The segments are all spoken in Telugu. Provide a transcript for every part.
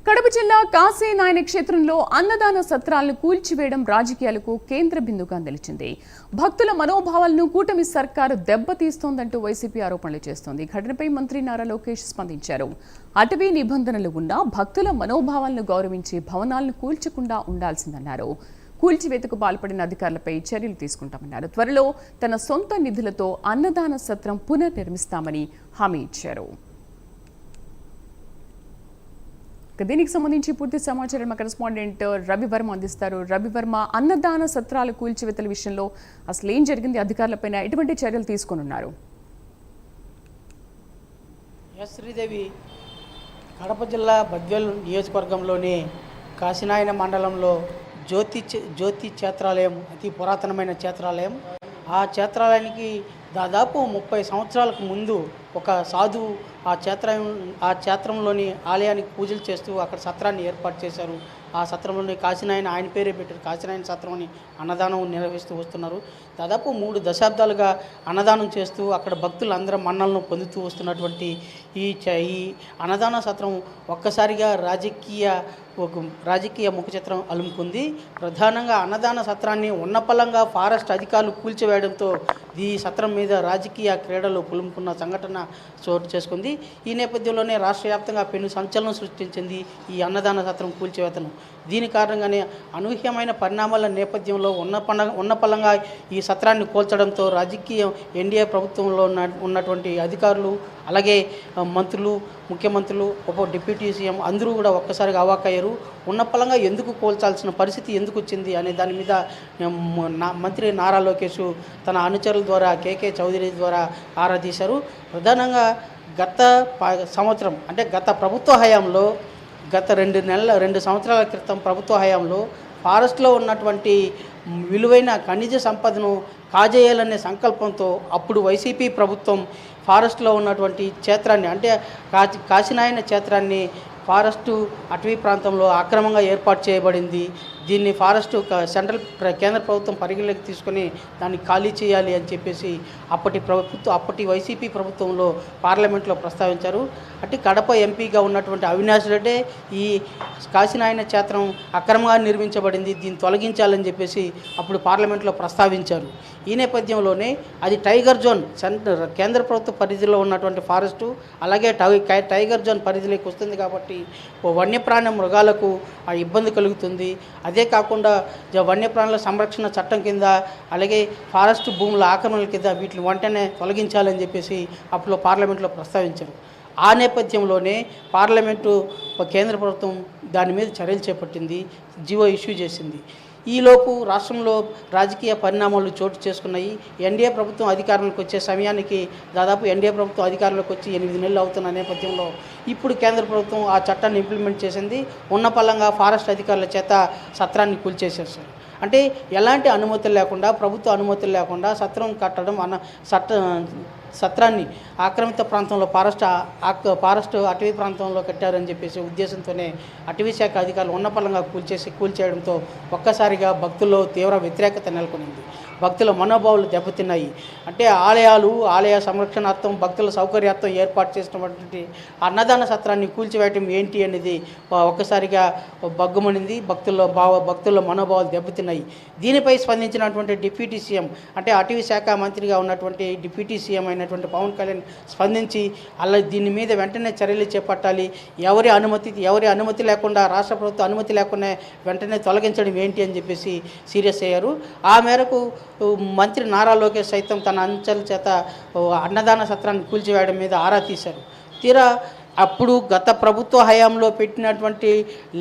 కడప జిల్లా కాశీనాయన క్షేత్రంలో అన్నదాన సత్రాలను కూల్చివేయడం రాజకీయాలకు కేంద్ర బిందుగా నిలిచింది. భక్తుల మనోభావాలను కూటమి సర్కారు దెబ్బతీస్తోందంటూ వైసీపీ ఆరోపణలు చేస్తోంది. ఘటనపై మంత్రి నారా లోకేష్ స్పందించారు. అటవీ నిబంధనలు ఉన్నా భక్తుల మనోభావాలను గౌరవించి భవనాలను కూల్చకుండా ఉండాల్సిందన్నారు. కూల్చివేతకు పాల్పడిన అధికారులపై చర్యలు తీసుకుంటామన్నారు. త్వరలో తన సొంత నిధులతో అన్నదాన సత్రం పునర్నిర్మిస్తామని హామీ ఇచ్చారు. దీనికి సంబంధించి పూర్తి సమాచారం మా కరెస్పాండెంట్ రవివర్మ అందిస్తారు. రవివర్మ, అన్నదాన సత్రాల కూల్చివేతల విషయంలో అసలు ఏం జరిగింది, అధికారులపైన ఎటువంటి చర్యలు తీసుకున్నారు? శ్రీదేవి, కడప జిల్లా బద్వేల్ నియోజకవర్గంలోని కాశీనాయన మండలంలో జ్యోతి క్షేత్రాలయం అతి పురాతనమైన క్షేత్రాలయం. ఆ క్షేత్రాలయానికి దాదాపు 30 సంవత్సరాలకు ముందు ఒక సాధువు ఆ క్షేత్రంలోని ఆలయానికి పూజలు చేస్తూ అక్కడ సత్రాన్ని ఏర్పాటు చేశారు. ఆ సత్రంలోని కాశీనాయన, ఆయన పేరే పెట్టారు, కాశీనాయన సత్రం అని అన్నదానం నిర్వహిస్తూ వస్తున్నారు. దాదాపు 3 దశాబ్దాలుగా అన్నదానం చేస్తూ అక్కడ భక్తులందరూ మన్నలను పొందుతూ వస్తున్నటువంటి ఈ అన్నదాన సత్రం ఒక్కసారిగా రాజకీయ ముఖచిత్రం అలుముకుంది. ప్రధానంగా అన్నదాన సత్రాన్ని ఉన్నపలంగా ఫారెస్ట్ అధికారులు కూల్చివేయడంతో ఈ సత్రం మీద రాజకీయ క్రీడలు పులుముకున్న సంఘటన చోటు చేసుకుంది. ఈ నేపథ్యంలోనే రాష్ట్ర వ్యాప్తంగా పెను సంచలనం సృష్టించింది ఈ అన్నదాన సత్రం కూల్చివేతను. దీని కారణంగానే అనూహ్యమైన పరిణామాల నేపథ్యంలో ఉన్నపలంగా ఈ సత్రాన్ని కూల్చడంతో రాజకీయం ఎన్డీఏ ప్రభుత్వంలో ఉన్నటువంటి అధికారులు, అలాగే మంత్రులు, ముఖ్యమంత్రులు, డిప్యూటీ సీఎం అందరూ కూడా ఒక్కసారిగా అవాక్కయ్యారు. ఉన్నపలంగా ఎందుకు కూల్చాల్సిన పరిస్థితి ఎందుకు వచ్చింది అనే దాని మీద మంత్రి నారా లోకేష్ తన అనుచరుల ద్వారా, కేకే చౌదరి ద్వారా ఆరా తీశారు. ప్రధానంగా గత సంవత్సరం అంటే గత ప్రభుత్వ హయాంలో, గత 2 సంవత్సరాల క్రితం ప్రభుత్వ హయాంలో ఫారెస్ట్లో ఉన్నటువంటి విలువైన ఖనిజ సంపదను కాజేయాలనే సంకల్పంతో అప్పుడు వైసీపీ ప్రభుత్వం ఫారెస్ట్లో ఉన్నటువంటి క్షేత్రాన్ని అంటే కాశీనాయన క్షేత్రాన్ని ఫారెస్టు అటవీ ప్రాంతంలో అక్రమంగా ఏర్పాటు చేయబడింది. దీన్ని ఫారెస్టు కేంద్ర ప్రభుత్వం పరిగణలోకి తీసుకొని దాన్ని ఖాళీ చేయాలి అని చెప్పేసి అప్పటి వైసీపీ ప్రభుత్వంలో పార్లమెంట్లో ప్రస్తావించారు. అటు కడప ఎంపీగా ఉన్నటువంటి అవినాష్ రెడ్డి ఈ కాశీనాయన క్షేత్రం అక్రమంగా నిర్మించబడింది, దీన్ని తొలగించాలని చెప్పేసి అప్పుడు పార్లమెంట్లో ప్రస్తావించారు. ఈ నేపథ్యంలోనే అది టైగర్ జోన్ కేంద్ర ప్రభుత్వ పరిధిలో ఉన్నటువంటి ఫారెస్టు, అలాగే టైగర్ జోన్ పరిధిలోకి వస్తుంది కాబట్టి వన్యప్రాణి మృగాలకు ఇబ్బంది కలుగుతుంది. అదే కాకుండా వన్యప్రాణుల సంరక్షణ చట్టం కింద, అలాగే ఫారెస్ట్ భూముల ఆక్రమణల కింద వీటిని వెంటనే తొలగించాలని చెప్పేసి అప్పుడు పార్లమెంట్లో ప్రస్తావించారు. ఆ నేపథ్యంలోనే పార్లమెంటు కేంద్ర ప్రభుత్వం దాని మీద చర్యలు చేపట్టింది, జీవో ఇష్యూ చేసింది. ఈలోపు రాష్ట్రంలో రాజకీయ పరిణామాలు చోటు చేసుకున్నాయి. ఎన్డీఏ ప్రభుత్వం అధికారంలోకి వచ్చే సమయానికి దాదాపు ఎన్డీఏ ప్రభుత్వం అధికారంలోకి వచ్చి 8 నెలలు అవుతున్న నేపథ్యంలో ఇప్పుడు కేంద్ర ప్రభుత్వం ఆ చట్టాన్ని ఇంప్లిమెంట్ చేసింది. ఉన్నపల్లంగా ఫారెస్ట్ అధికారుల చేత సత్రాన్ని కూల్చేసేసారు. అంటే ఎలాంటి అనుమతులు లేకుండా, ప్రభుత్వ అనుమతులు లేకుండా సత్రం కట్టడం సత్రాన్ని ఆక్రమిత ప్రాంతంలో ఫారెస్ట్ అటవీ ప్రాంతంలో కట్టారని చెప్పేసి ఉద్దేశంతోనే అటవీ శాఖ అధికారులు ఉన్నపలంగా కూల్చేయడంతో ఒక్కసారిగా భక్తుల్లో తీవ్ర వ్యతిరేకత నెలకొనింది. భక్తుల మనోభావాలు దెబ్బతిన్నాయి. అంటే ఆలయ సంరక్షణార్థం, భక్తుల సౌకర్యార్థం ఏర్పాటు చేసినటువంటి అన్నదాన సత్రాన్ని కూల్చివేయటం ఏంటి అనేది ఒక్కసారిగా బగ్గుమనింది. భక్తుల మనోభావాలు దెబ్బతిన్నాయి. దీనిపై స్పందించినటువంటి డిప్యూటీ సీఎం అంటే అటవీ శాఖ మంత్రిగా ఉన్నటువంటి డిప్యూటీ సీఎం అయినటువంటి పవన్ కళ్యాణ్ స్పందించి దీని మీద వెంటనే చర్యలు చేపట్టాలి, ఎవరి అనుమతి లేకుండా, రాష్ట్ర ప్రభుత్వ అనుమతి లేకుండా వెంటనే తొలగించడం ఏంటి అని చెప్పేసి సీరియస్ అయ్యారు. ఆ మేరకు మంత్రి నారా లోకేష్ సైతం తన అనుచరుల చేత అన్నదాన సత్రాన్ని కూల్చివేయడం మీద ఆరా తీశారు. తీరా అప్పుడు గత ప్రభుత్వ హయాంలో పెట్టినటువంటి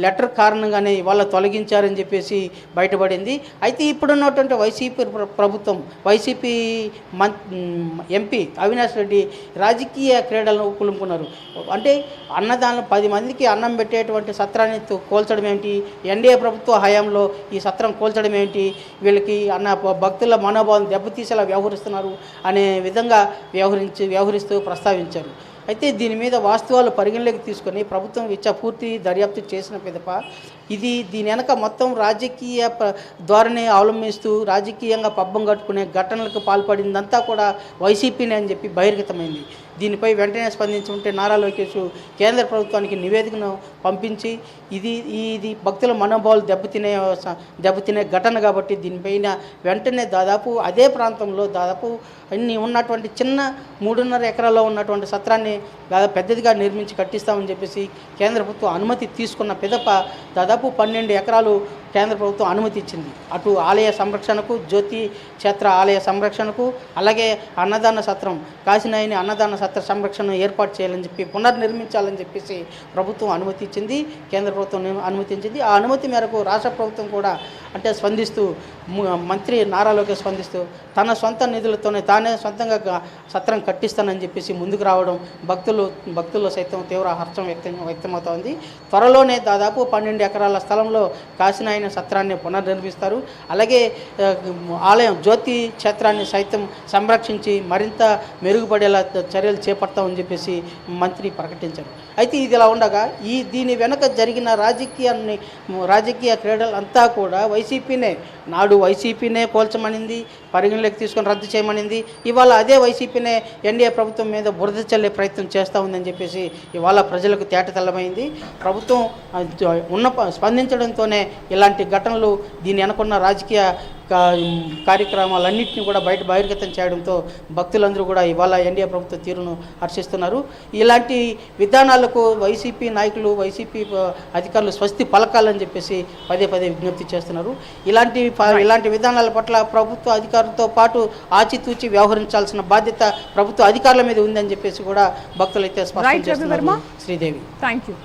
లెటర్ కారణంగానే ఇవాళ తొలగించారని చెప్పేసి బయటపడింది. అయితే ఇప్పుడున్నటువంటి వైసీపీ ఎంపీ అవినాష్ రెడ్డి రాజకీయ క్రీడలను పులుముకున్నారు. అంటే 10 మందికి అన్నం పెట్టేటువంటి సత్రాన్ని కోల్చడం ఏంటి, ఎన్డీఏ ప్రభుత్వ హయాంలో ఈ సత్రం కోల్చడం ఏంటి, వీళ్ళకి భక్తుల మనోభావం దెబ్బతీసేలా వ్యవహరిస్తున్నారు అనే విధంగా వ్యవహరిస్తూ ప్రస్తావించారు. అయితే దీని మీద వాస్తవాలు పరిగణలోకి తీసుకొని ప్రభుత్వం పూర్తి దర్యాప్తు చేసిన పిదప దీని వెనక మొత్తం రాజకీయ ధోరణి అవలంబిస్తూ రాజకీయంగా పబ్బం కట్టుకునే ఘటనలకు పాల్పడిందంతా కూడా వైసీపీనే అని చెప్పి బహిర్గతమైంది. దీనిపై వెంటనే స్పందించి ఉంటే నారా లోకేష్ కేంద్ర ప్రభుత్వానికి నివేదికను పంపించి ఇది భక్తుల మనోభావాలు దెబ్బతినే ఘటన కాబట్టి దీనిపైన వెంటనే దాదాపు అదే ప్రాంతంలో దాదాపు అన్ని ఉన్నటువంటి చిన్న 3.5 ఎకరాల్లో ఉన్నటువంటి సత్రాన్ని పెద్దదిగా నిర్మించి కట్టిస్తామని చెప్పేసి కేంద్ర ప్రభుత్వం అనుమతి తీసుకున్న పిదప దాదాపు 12 ఎకరాలు కేంద్ర ప్రభుత్వం అనుమతి ఇచ్చింది. అటు ఆలయ సంరక్షణకు, జ్యోతి క్షేత్ర ఆలయ సంరక్షణకు, అలాగే అన్నదాన సత్రం కాశీనాయని అన్నదాన సత్ర సంరక్షణ ఏర్పాటు చేయాలని చెప్పి పునర్నిర్మించాలని చెప్పేసి ప్రభుత్వం అనుమతి ఇచ్చింది, కేంద్ర ప్రభుత్వం అనుమతించింది. ఆ అనుమతి మేరకు రాష్ట్ర ప్రభుత్వం కూడా అంటే స్పందిస్తూ మంత్రి నారా లోకేష్ స్పందిస్తూ తన సొంత నిధులతోనే తానే సొంతంగా సత్రం కట్టిస్తానని చెప్పేసి ముందుకు రావడం భక్తుల్లో సైతం తీవ్ర హర్షం వ్యక్తమవుతోంది. త్వరలోనే దాదాపు 12 ఎకరాల స్థలంలో కాశీనాయన సత్రాన్ని పునర్నిర్మిస్తారు. అలాగే ఆలయం జ్యోతి క్షేత్రాన్ని సైతం సంరక్షించి మరింత మెరుగుపడేలా చర్యలు చేపడతామని చెప్పేసి మంత్రి ప్రకటించారు. అయితే ఇది ఇలా ఉండగా దీని వెనక జరిగిన రాజకీయ క్రీడలు అంతా కూడా వైసీపీనే పోల్చమనింది, పరిగణలోకి తీసుకొని రద్దు చేయమనింది. ఇవాళ అదే వైసీపీనే ఎన్డీఏ ప్రభుత్వం మీద బురద చల్లే ప్రయత్నం చేస్తూ ఉందని చెప్పేసి ఇవాళ ప్రజలకు తేటతెల్లమైంది. ప్రభుత్వం స్పందించడంతోనే ఇలాంటి ఘటనలు దీని వెనకున్న రాజకీయ కార్యక్రమాలన్నింటినీ కూడా బహిర్గతం చేయడంతో భక్తులందరూ కూడా ఇవాళ ఎన్డీఏ ప్రభుత్వ తీరును హర్షిస్తున్నారు. ఇలాంటి విధానాలకు వైసీపీ నాయకులు, వైసీపీ అధికారులు స్వస్తి పలకాలని చెప్పేసి పదే విజ్ఞప్తి చేస్తున్నారు. ఇలాంటి విధానాల పట్ల ప్రభుత్వ అధికారులతో పాటు ఆచితూచి వ్యవహరించాల్సిన బాధ్యత ప్రభుత్వ అధికారుల మీద ఉందని చెప్పేసి కూడా భక్తులైతే స్పష్టం చేస్తున్నారు. Sridevi, thank you.